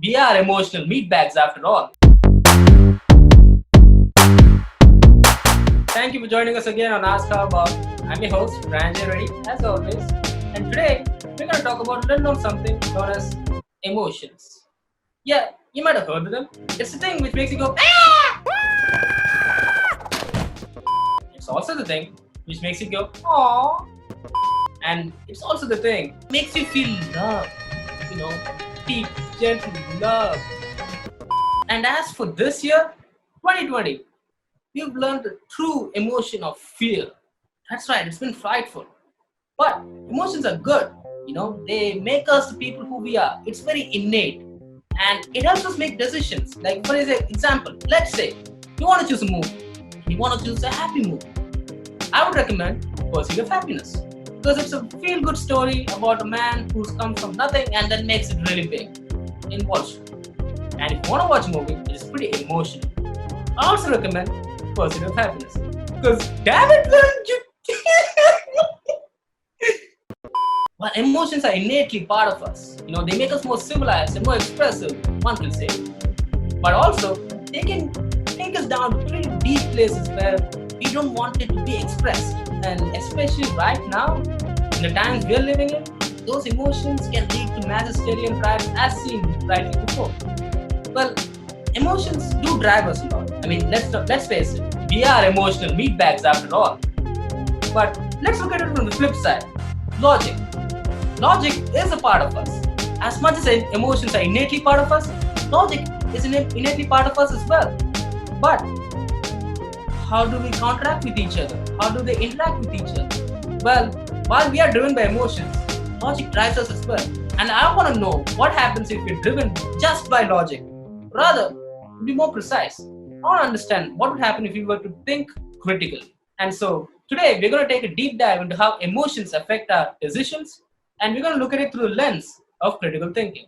We are emotional meatbags after all. Thank you for joining us again on Ask How About. I'm your host, Ranjay Reddy, as always. And today, we're going to talk about a little known something known as emotions. Yeah, you might have heard of them. It's the thing which makes you go, ah! It's also the thing which makes you go, aww. And it's also the thing makes you feel love. You know, deep, gentle love. And as for this year, 2020, we've learned the true emotion of fear. That's right, it's been frightful. But emotions are good. They make us the people who we are. It's very innate. And it helps us make decisions. Like, for example, let's say you want to choose a movie. You want to choose a happy movie. I would recommend Pursuit of Happiness. Because it's a feel good story about a man who's come from nothing and then makes it really big in Wall Street. And if you want to watch a movie, it's pretty emotional. I also recommend Pursuit of Happiness. Because damn it, man, Well, emotions are innately part of us. They make us more civilized and more expressive, one can say. But also, they can take us down to pretty deep places where we don't want it to be expressed. And especially right now, in the times we're living in, those emotions can lead to magisterial crimes as seen rightly before. Well, emotions do drive us a lot. I mean, let's face it, we are emotional meatbags after all. But let's look at it from the flip side. Logic. Logic is a part of us. As much as emotions are innately part of us, logic is innately part of us as well. But how do we interact with each other? How do they interact with each other? Well, while we are driven by emotions, logic drives us as well. And I want to know what happens if we're driven just by logic. Rather, to be more precise, I want to understand what would happen if we were to think critically. And so today we're going to take a deep dive into how emotions affect our decisions, and we're going to look at it through the lens of critical thinking.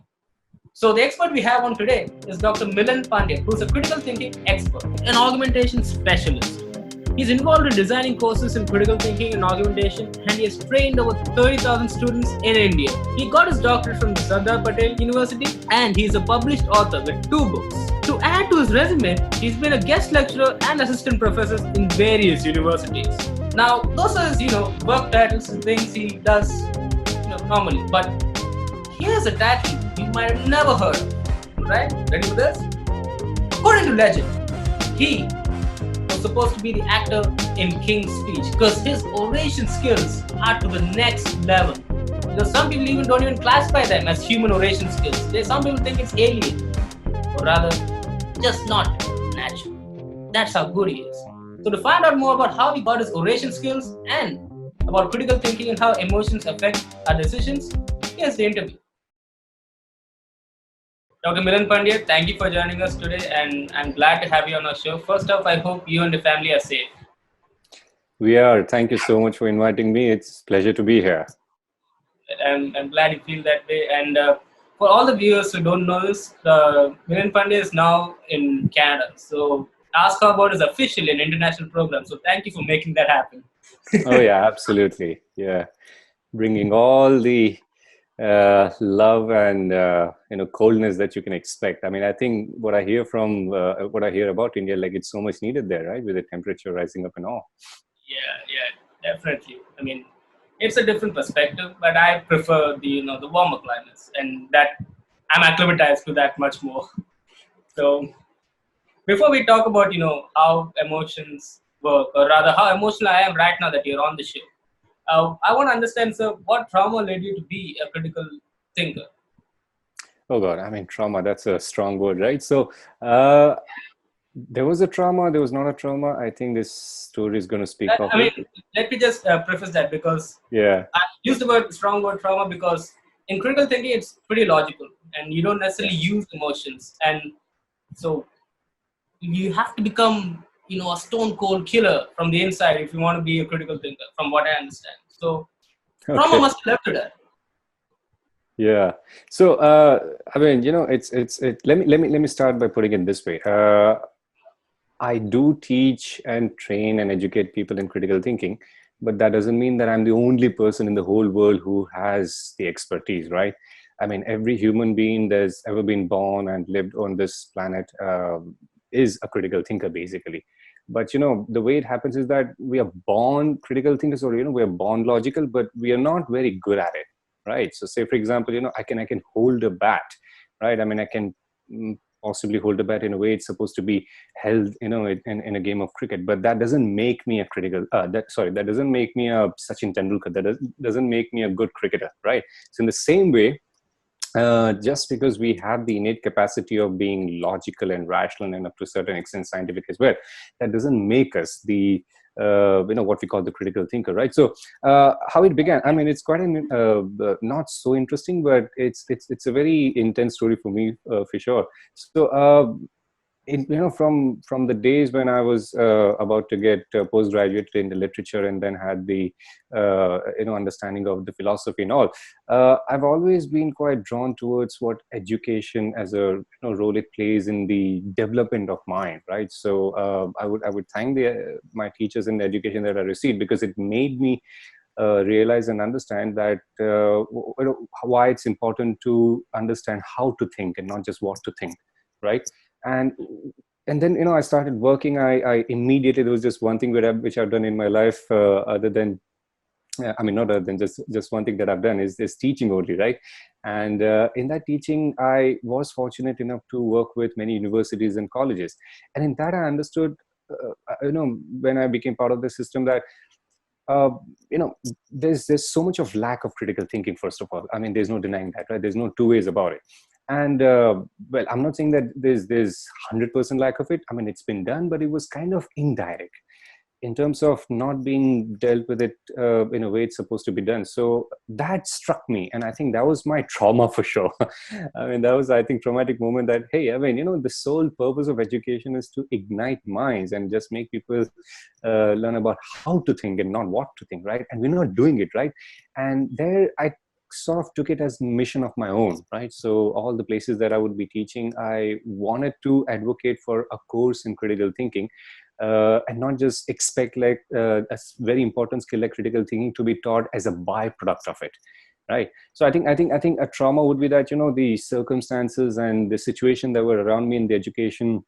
So the expert we have on today is Dr. Milan Pandya, who's a critical thinking expert, an augmentation specialist. He's involved in designing courses in critical thinking and augmentation, and he has trained over 30,000 students in India. He got his doctorate from the Sardar Patel University, and he's a published author with 2 books. To add to his resume, he's been a guest lecturer and assistant professor in various universities. Now, those are his, work titles and things he does, normally. But here's a title you might have never heard of. Right? Ready for this? According to legend, he was supposed to be the actor in King's Speech because his oration skills are to the next level. Some people even don't even classify them as human oration skills. Some people think it's alien, or rather, just not natural. That's how good he is. So to find out more about how he got his oration skills and about critical thinking and how emotions affect our decisions, here's the interview. Dr. Milan Pandya, thank you for joining us today, and I'm glad to have you on our show. First off, I hope you and the family are safe. We are. Thank you so much for inviting me. It's a pleasure to be here. I'm glad you feel that way. And for all the viewers who don't know this, Milan Pandya is now in Canada. So Ask How About is officially an international program. So thank you for making that happen. Oh yeah, absolutely. Yeah, bringing all the love and coldness that you can expect. I mean, I think what I hear about India, like it's so much needed there, right? With the temperature rising up and all. Yeah, definitely. I mean, it's a different perspective, but I prefer the warmer climates, and that I'm acclimatized to that much more. So before we talk about how emotions work, or rather how emotional I am right now that you're on the show, I want to understand, sir, what trauma led you to be a critical thinker? Oh God, I mean, trauma, that's a strong word, right? So there was a trauma, there was not a trauma. I think this story is going to speak of I mean, it. let me just preface that, because Yeah. I use the strong word trauma because in critical thinking it's pretty logical and you don't necessarily use emotions, and so you have to become a stone cold killer from the inside if you want to be a critical thinker, from what I understand. So trauma Okay. must have led to that. Yeah. So I mean, let me start by putting it this way. I do teach and train and educate people in critical thinking, but that doesn't mean that I'm the only person in the whole world who has the expertise, right? I mean, every human being that's ever been born and lived on this planet is a critical thinker, basically. But the way it happens is that we are born critical thinkers, or we are born logical, but we are not very good at it, right? So, say for example, I can hold a bat, right? I mean, I can possibly hold a bat in a way it's supposed to be held, in a game of cricket, but that doesn't make me a critical. That doesn't make me a Sachin Tendulkar. Doesn't make me a good cricketer, right? So, in the same way, just because we have the innate capacity of being logical and rational and up to a certain extent scientific as well, that doesn't make us the what we call the critical thinker, right? So how it began, I mean, it's quite an not so interesting, but it's a very intense story for me, for sure. So from the days when I was about to get postgraduate in the literature, and then had the understanding of the philosophy and all, I've always been quite drawn towards what education as a role it plays in the development of mind, right? So I would thank my teachers in the education that I received, because it made me realize and understand that why it's important to understand how to think and not just what to think, right? and and then I started working. I immediately, there was just one thing which I've done in my life, other than I mean, not other than just one thing that I've done is teaching only, right? And in that teaching, I was fortunate enough to work with many universities and colleges, and in that I understood, when I became part of the system, that uh, there's so much of lack of critical thinking. First of all, I mean, there's no denying that, right? There's no two ways about it. And well, I'm not saying that there's 100% lack of it. I mean, it's been done, but it was kind of indirect in terms of not being dealt with it in a way it's supposed to be done. So that struck me, and I think that was my trauma for sure. I mean, that was, I think, traumatic moment. That, hey, I mean, the sole purpose of education is to ignite minds and just make people learn about how to think and not what to think, right? And we're not doing it, right? And there I sort of took it as mission of my own, right? So all the places that I would be teaching, I wanted to advocate for a course in critical thinking, and not just expect like a very important skill like critical thinking to be taught as a byproduct of it, right? So I think a trauma would be that the circumstances and the situation that were around me in the education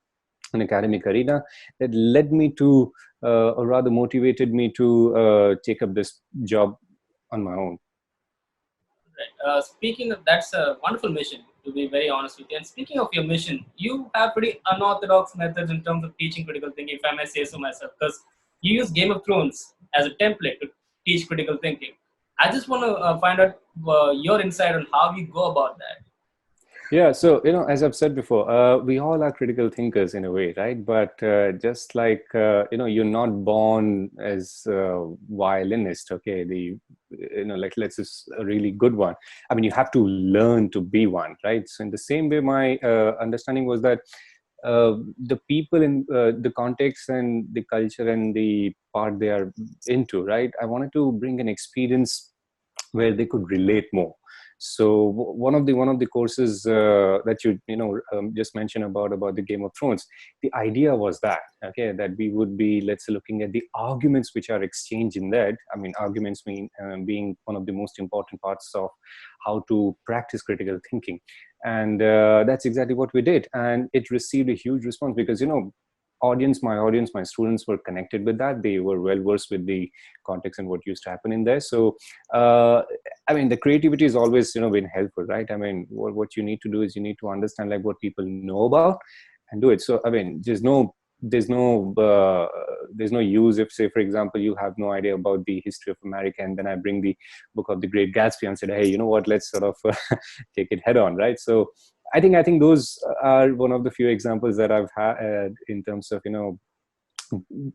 and academic arena that led me to, or rather motivated me to take up this job on my own. Speaking of, that's a wonderful mission, to be very honest with you. And speaking of your mission, you have pretty unorthodox methods in terms of teaching critical thinking, if I may say so myself, because you use Game of Thrones as a template to teach critical thinking. I just want to find out your insight on how you go about that. Yeah, so as I've said before, we all are critical thinkers in a way, right? But just like you're not born as a violinist, okay? Like, let's just a really good one. I mean, you have to learn to be one, right? So in the same way, my understanding was that the people in the context and the culture and the part they are into, right? I wanted to bring an experience where they could relate more. So one of the courses that you just mentioned about the Game of Thrones, the idea was that, okay, that we would be, let's say, looking at the arguments which are exchanged in that. I mean, arguments mean being one of the most important parts of how to practice critical thinking. And that's exactly what we did, and it received a huge response because my students were connected with that. They were well versed with the context and what used to happen in there. So I mean, the creativity is always been helpful, right? I mean, what you need to do is you need to understand like what people know about and do it. So I mean, there's no use if, say, for example, you have no idea about the history of America, and then I bring the book of The Great Gatsby and said, hey, you know what, let's sort of take it head on, right? So I think those are one of the few examples that I've had in terms of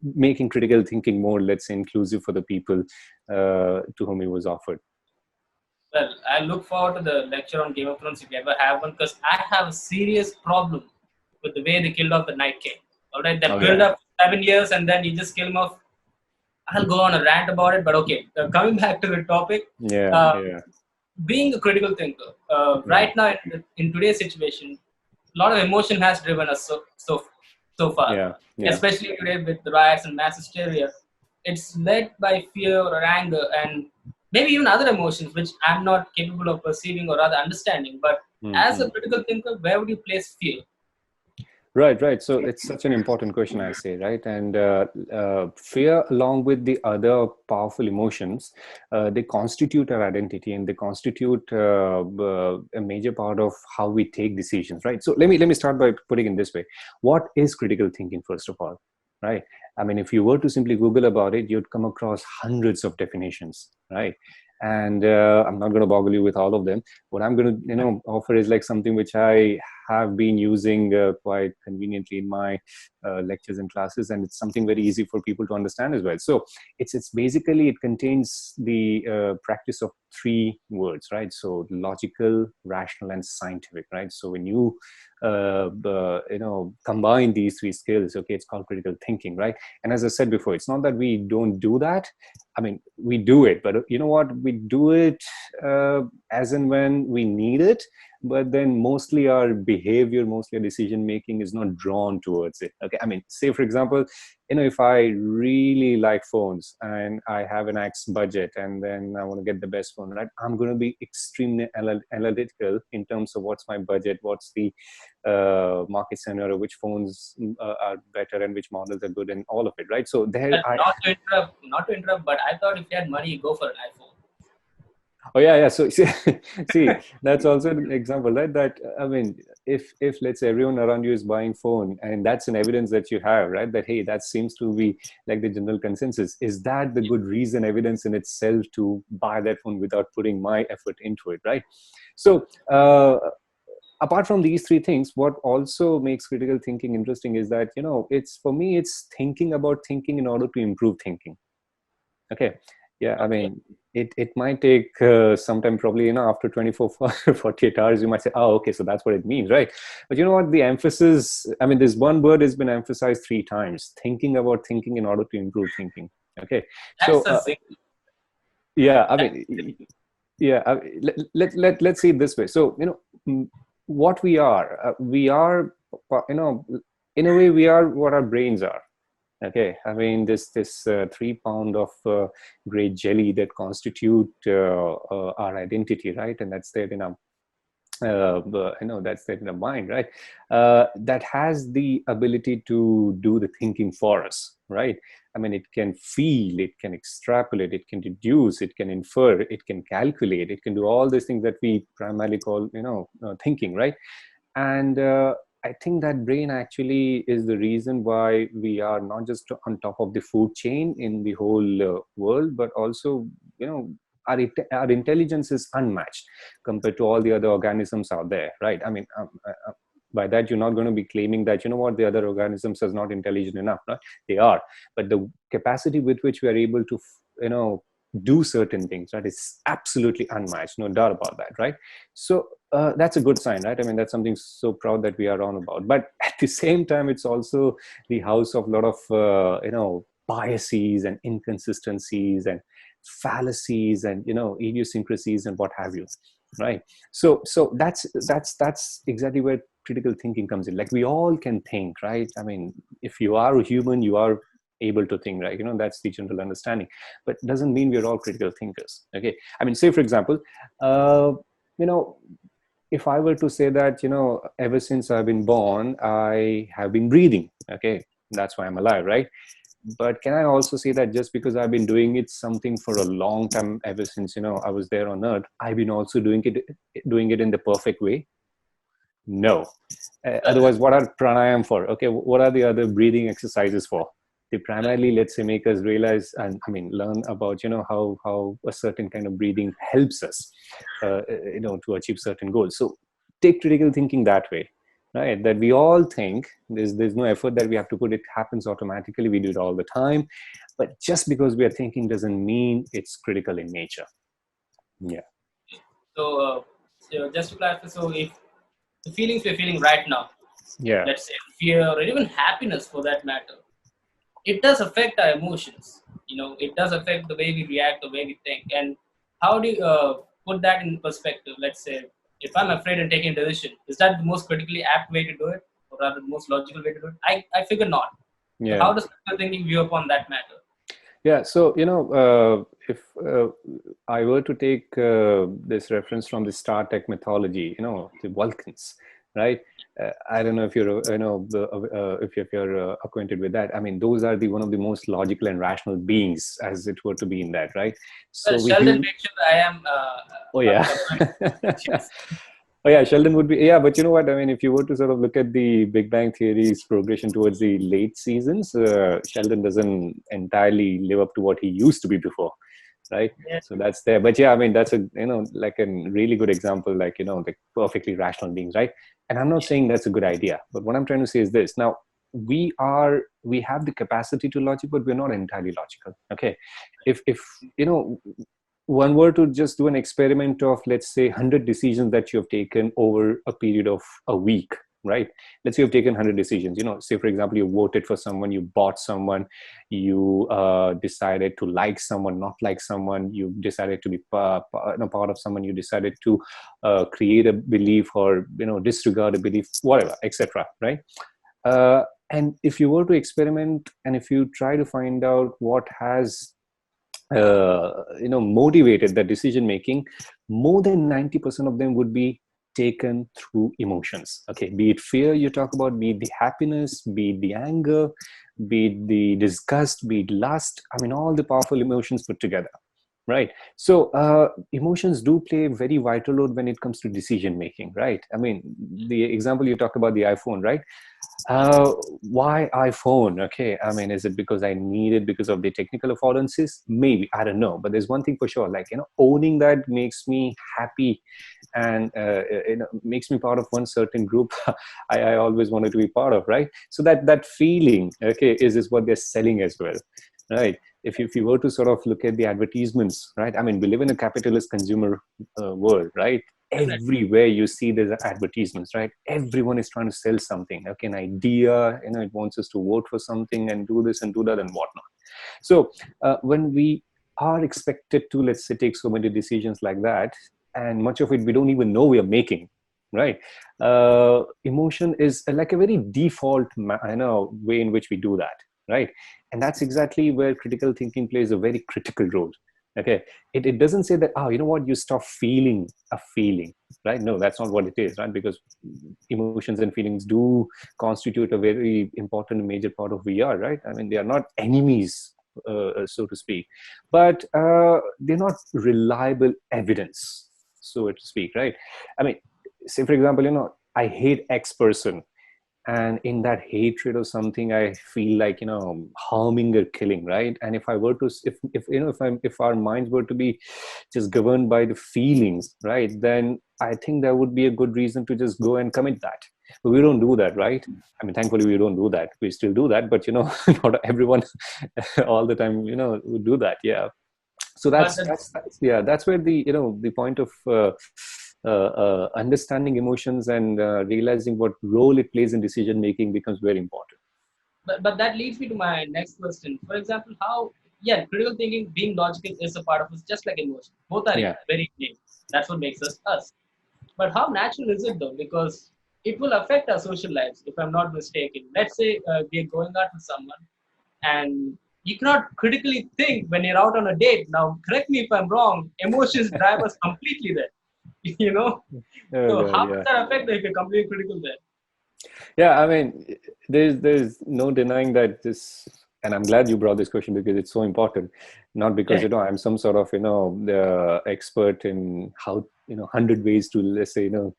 making critical thinking more, let's say, inclusive for the people to whom it was offered. Well, I look forward to the lecture on Game of Thrones if you ever have one, because I have a serious problem with the way they killed off the Night King. All right, they build up 7 years and then you just kill him off. I'll go on a rant about it, but okay. Coming back to the topic. Being a critical thinker, right now in today's situation, a lot of emotion has driven us so far. Especially today with the riots and mass hysteria, it's led by fear or anger, and maybe even other emotions which I'm not capable of perceiving or rather understanding. But as a critical thinker, where would you place fear? Right, right. So it's such an important question, I say, right? And fear, along with the other powerful emotions, they constitute our identity, and they constitute a major part of how we take decisions, right? So let me start by putting it this way: what is critical thinking, first of all, right? I mean, if you were to simply Google about it, you'd come across hundreds of definitions, right? And I'm not going to boggle you with all of them. What I'm going to, offer is like something which I have been using quite conveniently in my lectures and classes, and it's something very easy for people to understand as well. So it's basically, it contains the practice of three words, right? So logical, rational, and scientific, right? So when you combine these three skills, okay, it's called critical thinking, right? And as I said before, it's not that we don't do that. I mean, we do it, but you know what? We do it as and when we need it, but then mostly our behavior, mostly our decision making is not drawn towards it. Okay, I mean, say for example, if I really like phones and I have an X budget and then I want to get the best phone, right? I'm going to be extremely analytical in terms of what's my budget, what's the market scenario, which phones are better and which models are good, and all of it, right? So there, But not to interrupt, but I thought if you had money, you go for an iPhone. Oh yeah, yeah. So see, that's also an example, right? That I mean, if let's say everyone around you is buying phone, and that's an evidence that you have, right? That hey, that seems to be like the general consensus. Is that the good reason, evidence in itself to buy that phone without putting my effort into it, right? So apart from these three things, what also makes critical thinking interesting is that it's, for me, it's thinking about thinking in order to improve thinking. Okay. Yeah, I mean, it might take some time, probably, after 24, 48 hours, you might say, oh, okay, so that's what it means, right? But you know what? The emphasis, I mean, this one word has been emphasized 3 times: thinking about thinking in order to improve thinking. Okay. That's So, a single. yeah, I mean, yeah, let's see it this way. So, what we are, in a way, we are what our brains are. Okay, I mean, this 3 pound of great jelly that constitute our identity, right? And that's there in our that's there in our mind, right? That has the ability to do the thinking for us, right? I mean, it can feel, it can extrapolate, it can deduce, it can infer, it can calculate, it can do all these things that we primarily call thinking, right? And I think that brain actually is the reason why we are not just on top of the food chain in the whole world, but also, our intelligence is unmatched compared to all the other organisms out there, right? I mean, by that, you're not going to be claiming that, the other organisms are not intelligent enough, right? They are, but the capacity with which we are able to, do certain things, right, is absolutely unmatched, no doubt about that, right? So that's a good sign, right? I mean, that's something so proud that we are on about. But at the same time, it's also the house of a lot of biases and inconsistencies and fallacies and idiosyncrasies and what have you, right? So that's exactly where critical thinking comes in. Like, we all can think, right? I mean, if you are a human, you are able to think, right? That's the general understanding, but doesn't mean we're all critical thinkers. Okay, I mean, say for example, if I were to say that, ever since I've been born, I have been breathing. Okay, that's why I'm alive, right? But can I also say that just because I've been doing something for a long time, ever since I was there on earth, I've been also doing it in the perfect way? No. Otherwise, what are pranayam for? Okay, what are the other breathing exercises for? They primarily, let's say, make us realize and learn about how a certain kind of breathing helps us to achieve certain goals. So take critical thinking that way, right? That we all think there's no effort that we have to put. It happens automatically. We do it all the time. But just because we are thinking doesn't mean it's critical in nature. Yeah. So just to clarify, so if the feelings we're feeling right now, Yeah. let's say fear or even happiness for that matter, it does affect our emotions. It does affect the way we react, the way we think. And how do you put that in perspective? Let's say if I'm afraid and taking a decision, is that the most critically apt way to do it, or rather the most logical way to do it? I figure not. So Yeah. how does critical thinking view upon that matter? Yeah, so if I were to take this reference from the Star Trek mythology, the Vulcans, right? I don't know if you're, if you're acquainted with that. I mean, those are the one of the most logical and rational beings, as it were to be in that, right? Well, So we Sheldon human. made sure that I am Oh yeah. yes. Oh yeah, Sheldon would be, yeah, but you know what? I mean, if you were to sort of look at the Big Bang Theory's progression towards the late seasons, Sheldon doesn't entirely live up to what he used to be before, right? Yeah. So that's there. But yeah, I mean, that's a, like a really good example, like, like perfectly rational beings, right? And I'm not saying that's a good idea, but what I'm trying to say is this. Now, we have the capacity to logic, but we're not entirely logical. Okay. If one were to just do an experiment of, let's say, 100 decisions that you have taken over a period of a week, right? Let's say you've taken 100 decisions. Say for example, you voted for someone, you bought someone, you decided to like someone, not like someone, you decided to be part of someone, you decided to create a belief or disregard a belief, whatever, etc., right? And if you were to experiment and if you try to find out what has motivated the decision making, more than 90% of them would be taken through emotions. Okay, be it fear you talk about, be it the happiness, be it the anger, be it the disgust, be it lust. I mean, all the powerful emotions put together. Right. So emotions do play a very vital role when it comes to decision making, right? I mean, the example you talk about, the iPhone, right? Why iPhone? Okay, I mean, is it because I need it because of the technical affordances? Maybe, I don't know. But there's one thing for sure, like, owning that makes me happy and makes me part of one certain group I always wanted to be part of, right? So that feeling, okay, is what they're selling as well, right? If you were to sort of look at the advertisements, right? I mean, we live in a capitalist consumer world, right? Definitely. Everywhere you see there's advertisements, right? Everyone is trying to sell something, okay, an idea, it wants us to vote for something and do this and do that and whatnot. So when we are expected to, let's say, take so many decisions like that, and much of it we don't even know we are making, right? Emotion is like a very default way in which we do that, right? And that's exactly where critical thinking plays a very critical role. Okay, it doesn't say that, oh, you know what, you stop feeling a feeling, right? No, that's not what it is, right? Because emotions and feelings do constitute a very important major part of we are, right? I mean, they are not enemies, so to speak, but they're not reliable evidence, so to speak, right? I mean, say for example, I hate X person, and in that hatred or something I feel like harming or killing, right? And if I were to, if our minds were to be just governed by the feelings, right, then I think there would be a good reason to just go and commit that. But we don't do that, right? I mean, thankfully we don't do that. We still do that, but not everyone all the time would do that. Yeah. So But that's yeah, that's where the point of understanding emotions and realizing what role it plays in decision making becomes very important. but that leads me to my next question. For example, how, yeah, critical thinking, being logical is a part of us, just like emotion. Both are Yeah. very innate. That's what makes us us. But how natural is it though? Because it will affect our social lives, if I'm not mistaken. Let's say we're going out with someone and you cannot critically think when you're out on a date. Now, correct me if I'm wrong, emotions drive us completely there. you know? Oh So god, how does yeah. that affect if you're completely critical there? Yeah, I mean, there's no denying that this, and I'm glad you brought this question because it's so important. Not because Yeah. I'm some sort of the expert in how 100 ways to, let's say, I mean,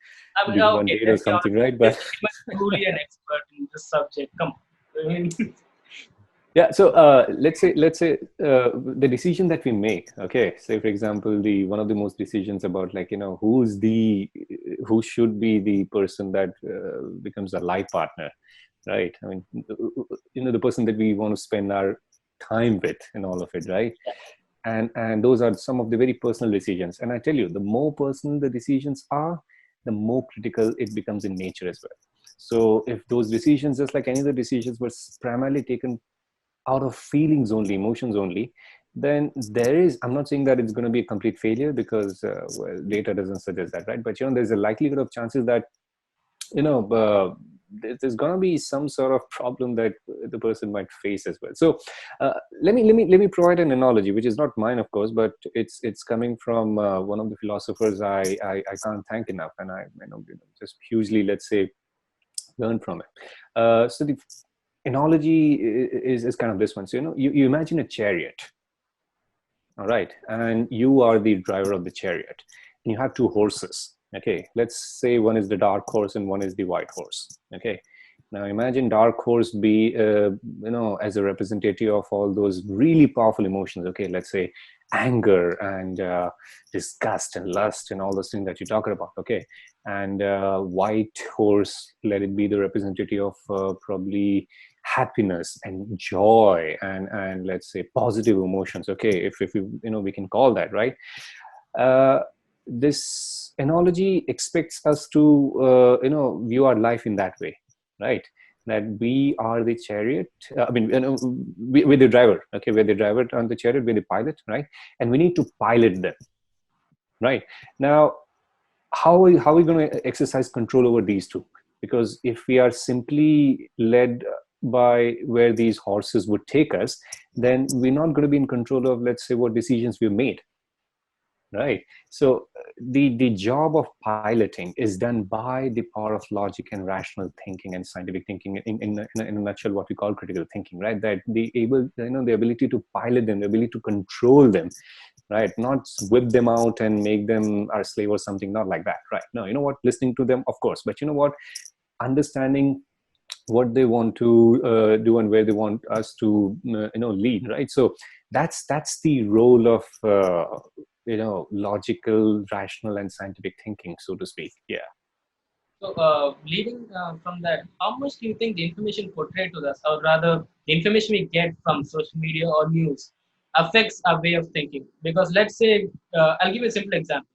be on one okay, date or let's be something, honest. right? You're But pretty much truly an expert in this subject. Come on. I mean, yeah, so let's say the decision that we make, okay, say for example, the one of the most decisions about, like, who should be the person that becomes a life partner, right? I mean, the person that we want to spend our time with and all of it, right? And those are some of the very personal decisions, and I tell you, the more personal the decisions are, the more critical it becomes in nature as well. So if those decisions, just like any other decisions, were primarily taken out of feelings only, emotions only, then there is, I'm not saying that it's going to be a complete failure, because well, data doesn't suggest that, right? But there's a likelihood of chances that you know uh, there's going to be some sort of problem that the person might face as well. So let me provide an analogy, which is not mine, of course, but it's coming from one of the philosophers I can't thank enough, and I just hugely, let's say, learn from it. So the analogy is kind of this one. So you imagine a chariot, all right, and you are the driver of the chariot, and you have two horses. Okay, let's say one is the dark horse and one is the white horse. Okay, now imagine dark horse be as a representative of all those really powerful emotions. Okay, let's say anger and disgust and lust and all those things that you talked about. Okay, and white horse, let it be the representative of probably happiness and joy and let's say positive emotions. Okay, if we can call that, right. This analogy expects us to view our life in that way, right? That we are the chariot. We're the driver. Okay, we're the driver on the chariot. We're the pilot, right? And we need to pilot them, right? Now, how are we going to exercise control over these two? Because if we are simply led by where these horses would take us, then we're not going to be in control of, let's say, what decisions we've made. Right. So the job of piloting is done by the power of logic and rational thinking and scientific thinking. In a nutshell, what we call critical thinking, right? That the ability to pilot them, the ability to control them, right? Not whip them out and make them our slave or something. Not like that, right? No, listening to them, of course, but understanding what they want to do and where they want us to lead, right? So that's the role of logical, rational, and scientific thinking, so to speak. Yeah. So, leading from that, how much do you think the information portrayed to us, or rather, the information we get from social media or news, affects our way of thinking? Because let's say, I'll give you a simple example.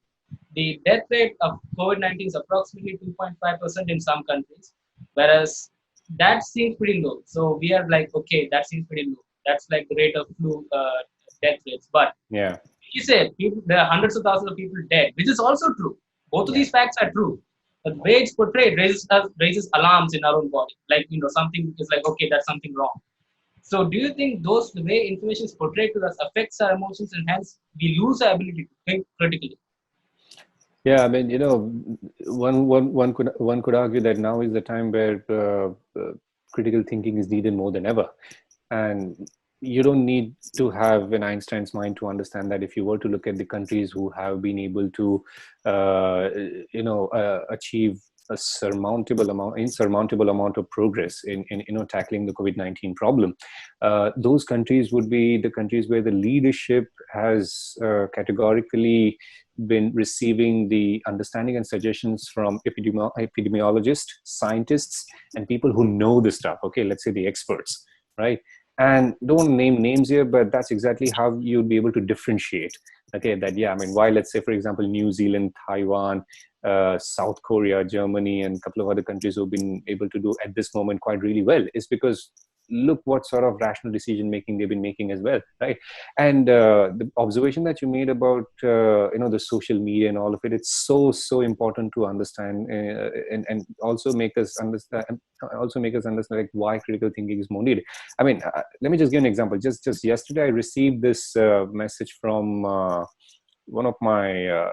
The death rate of COVID-19 is approximately 2.5% in some countries, whereas that seems pretty low. So we are like, okay, that seems pretty low. That's like the rate of flu death rates. But yeah, you say there are hundreds of thousands of people dead, which is also true. Both of these facts are true. But the way it's portrayed raises alarms in our own body. Like, something is like, okay, that's something wrong. So do you think the way information is portrayed to us affects our emotions, and hence we lose our ability to think critically? Yeah, I mean, one could argue that now is the time where critical thinking is needed more than ever, and you don't need to have an Einstein's mind to understand that if you were to look at the countries who have been able to, achieve a insurmountable amount of progress in tackling the COVID-19 problem, those countries would be the countries where the leadership has categorically been receiving the understanding and suggestions from epidemiologists, scientists, and people who know the stuff. Okay, let's say the experts, right? And don't want to name names here, but that's exactly how you'd be able to differentiate. Okay, that why, let's say, for example, New Zealand, Taiwan, South Korea, Germany, and a couple of other countries who've been able to do at this moment quite really well is because look what sort of rational decision making they've been making as well, right? And the observation that you made about the social media and all of it, it's so important to understand and also make us understand like why critical thinking is more needed. I mean, let me just give an example. Just yesterday I received this message from one of my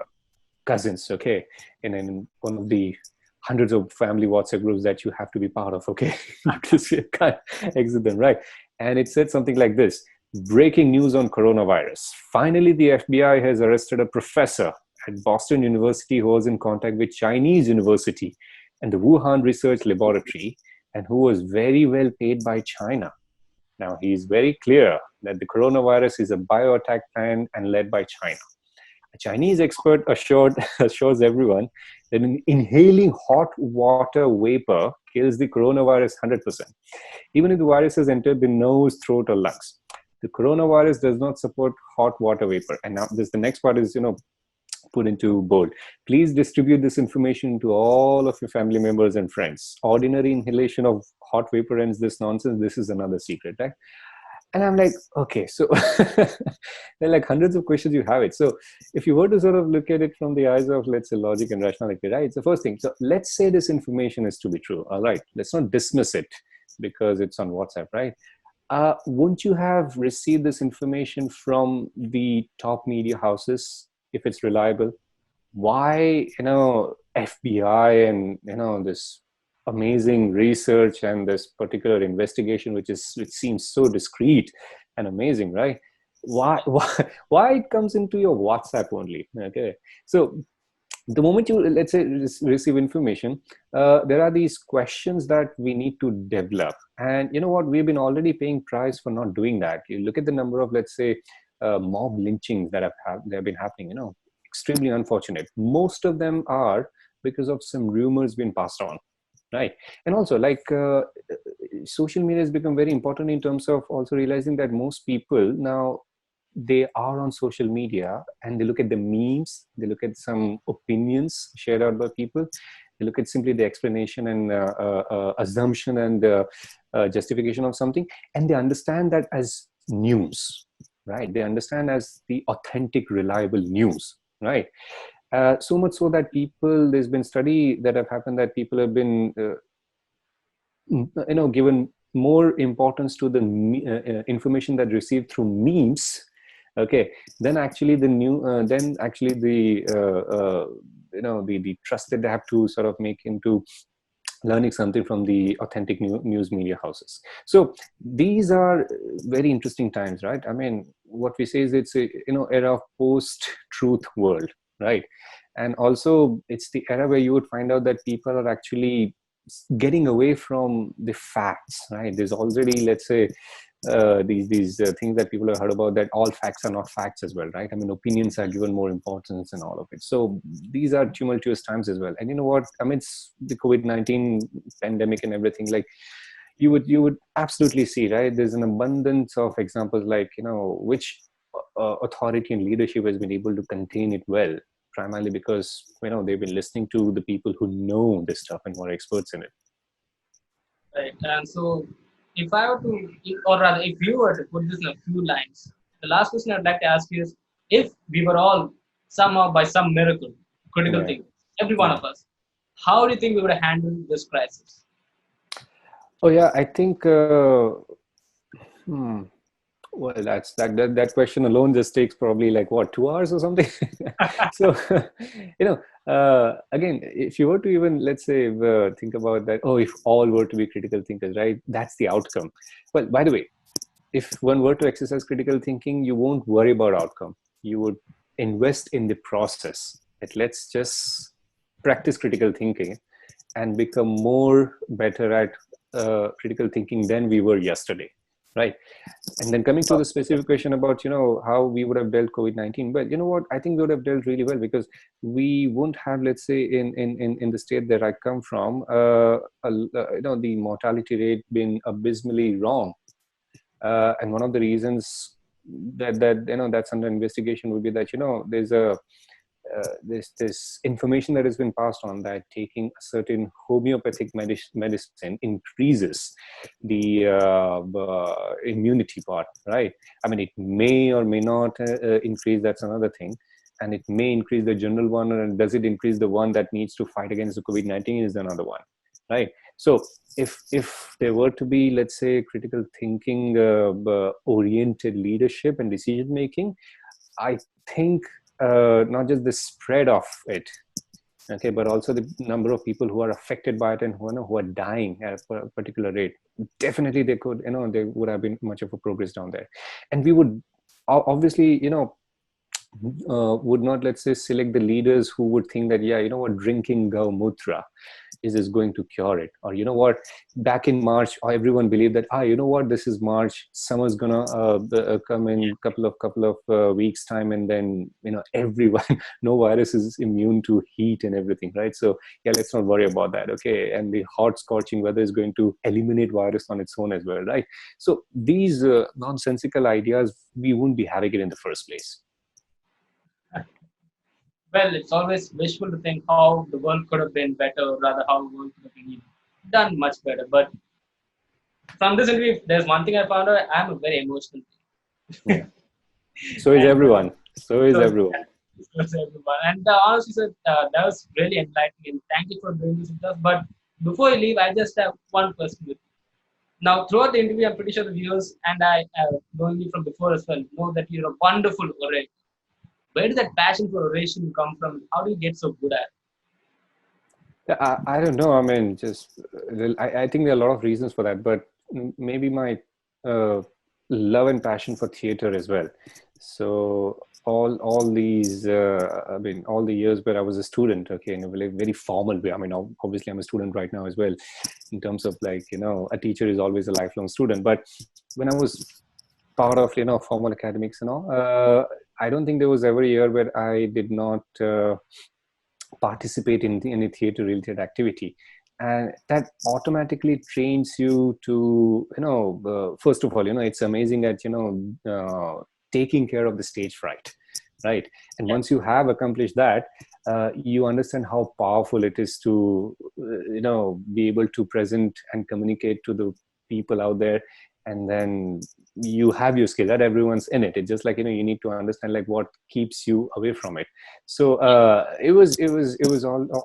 cousins, okay, in one of the hundreds of family WhatsApp groups that you have to be part of, okay, because you can't exit them, right? And it said something like this: breaking news on coronavirus. Finally, the FBI has arrested a professor at Boston University who was in contact with Chinese University and the Wuhan Research Laboratory, and who was very well paid by China. Now, he is very clear that the coronavirus is a bioattack planned and led by China. A Chinese expert assures everyone that inhaling hot water vapor kills the coronavirus 100%, even if the virus has entered the nose, throat, or lungs. The coronavirus does not support hot water vapor. And now the next part is, put into bold. Please distribute this information to all of your family members and friends. Ordinary inhalation of hot vapor ends this nonsense. This is another secret, right? And I'm like, okay, so there are like hundreds of questions you have it. So if you were to sort of look at it from the eyes of, let's say, logic and rationality, right? It's the first thing. So let's say this information is to be true. All right, let's not dismiss it because it's on WhatsApp, right? Won't you have received this information from the top media houses if it's reliable? Why, FBI and, this amazing research and this particular investigation, which seems so discreet and amazing, right? Why it comes into your WhatsApp only? Okay, so the moment you, let's say, receive information, there are these questions that we need to develop. And you know what, we've been already paying price for not doing that. You look at the number of, let's say, mob lynchings that have been happening, extremely unfortunate. Most of them are because of some rumors being passed on, right? And also, like, social media has become very important in terms of also realizing that most people now, they are on social media and they look at the memes, they look at some opinions shared out by people, they look at simply the explanation and assumption and justification of something, and they understand that as news, right? They understand as the authentic, reliable news, right? So much so that people, there's been study that have happened that people have been given more importance to the information that received through memes, okay, then actually the new then actually the the trust that they have to sort of make into learning something from the authentic news media houses. So these are very interesting times, right? I mean, what we say is it's a era of post-truth world, right? And also it's the era where you would find out that people are actually getting away from the facts, right? There's already, let's say, these things that people have heard about, that all facts are not facts as well, right? I mean, opinions are given more importance and all of it. So these are tumultuous times as well. And you know what, amidst the COVID-19 pandemic and everything, like, you would absolutely see, right, there's an abundance of examples, like, which authority and leadership has been able to contain it well, primarily because they've been listening to the people who know this stuff and who are experts in it. Right. And so, if I were to, or rather, if you were to put this in a few lines, the last question I'd like to ask you is, if we were all somehow by some miracle critical Yeah. thinking, every one of us, how do you think we would handle this crisis? Oh yeah, I think. Well, that question alone just takes probably like what, 2 hours or something. So, again, if you were to even, let's say, think about that, oh, if all were to be critical thinkers, right? That's the outcome. Well, by the way, if one were to exercise critical thinking, you won't worry about outcome. You would invest in the process. That let's just practice critical thinking and become more better at critical thinking than we were yesterday, right? And then coming to the specific question about how we would have dealt COVID-19, but you know what, I think we would have dealt really well, because we wouldn't have, let's say, in the state that I come from, the mortality rate been abysmally wrong. And one of the reasons that that's under investigation would be that there's this information that has been passed on that taking a certain homeopathic medicine increases the immunity part, right? I mean, it may or may not increase, that's another thing. And it may increase the general one, and does it increase the one that needs to fight against the COVID-19 is another one, right? So if there were to be, let's say, critical thinking oriented leadership and decision making, I think not just the spread of it, okay, but also the number of people who are affected by it and who are dying at a particular rate, definitely they could, there would have been much of a progress down there. And we would obviously, would not, let's say, select the leaders who would think that, yeah, drinking Gaumutra is going to cure it. Or back in March, everyone believed that, this is March, summer's gonna come in couple of weeks time, and then everyone, no virus is immune to heat and everything, right? So yeah, let's not worry about that, okay? And the hot scorching weather is going to eliminate virus on its own as well, right? So these nonsensical ideas, we wouldn't be having it in the first place. Well, it's always wishful to think how the world could have been better, or rather how the world could have been done much better. But from this interview, if there's one thing I found out, I'm a very emotional Yeah. So is and everyone. So is so, everyone. so everyone. And honestly, sir, that was really enlightening. And thank you for doing this with us. But before you leave, I just have one question with you. Now, throughout the interview, I'm pretty sure the viewers and I, knowing you from before as well, know that you're a wonderful orator. Where did that passion for oration come from? How do you get so good at it? Yeah, I don't know. I mean, just I think there are a lot of reasons for that, but maybe my uh, love and passion for theater as well. So all these, I mean, all the years where I was a student, okay, in a very formal way. I mean, obviously, I'm a student right now as well, in terms of like, a teacher is always a lifelong student. But when I was part of, formal academics and all, I don't think there was ever a year where I did not participate in any theater related activity, and that automatically trains you to, first of all, it's amazing that, taking care of the stage fright, right? And Yeah. once you have accomplished that, you understand how powerful it is to, be able to present and communicate to the people out there. And then you have your skill that everyone's in it. It's just like, you need to understand like what keeps you away from it. So it was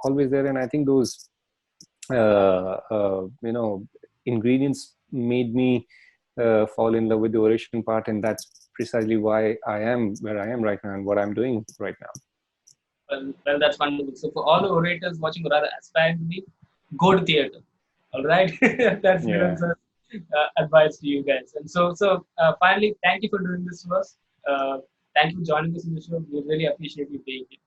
always there. And I think those ingredients made me fall in love with the oration part, and that's precisely why I am where I am right now and what I'm doing right now. Well, that's wonderful. So, for all the orators watching or rather aspiring to be, go to theater. All right. That's Yeah. Niran's advice to you guys. And finally, thank you for doing this to us. Uh, Thank you for joining us in the show. We really appreciate you being here.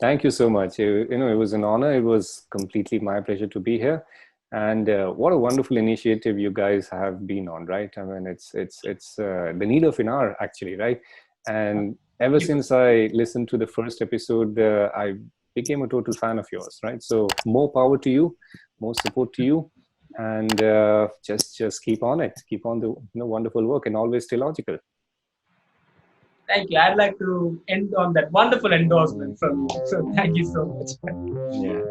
Thank you so much. It was an honor. It was completely my pleasure to be here. And what a wonderful initiative you guys have been on, right? I mean, it's the need of an hour, actually, right? And ever since I listened to the first episode, I became a total fan of yours, right? So more power to you, more support to you, and just keep on it, keep on the wonderful work, and always stay logical. Thank you. I'd like to end on that wonderful endorsement from you. So thank you so much. Yeah.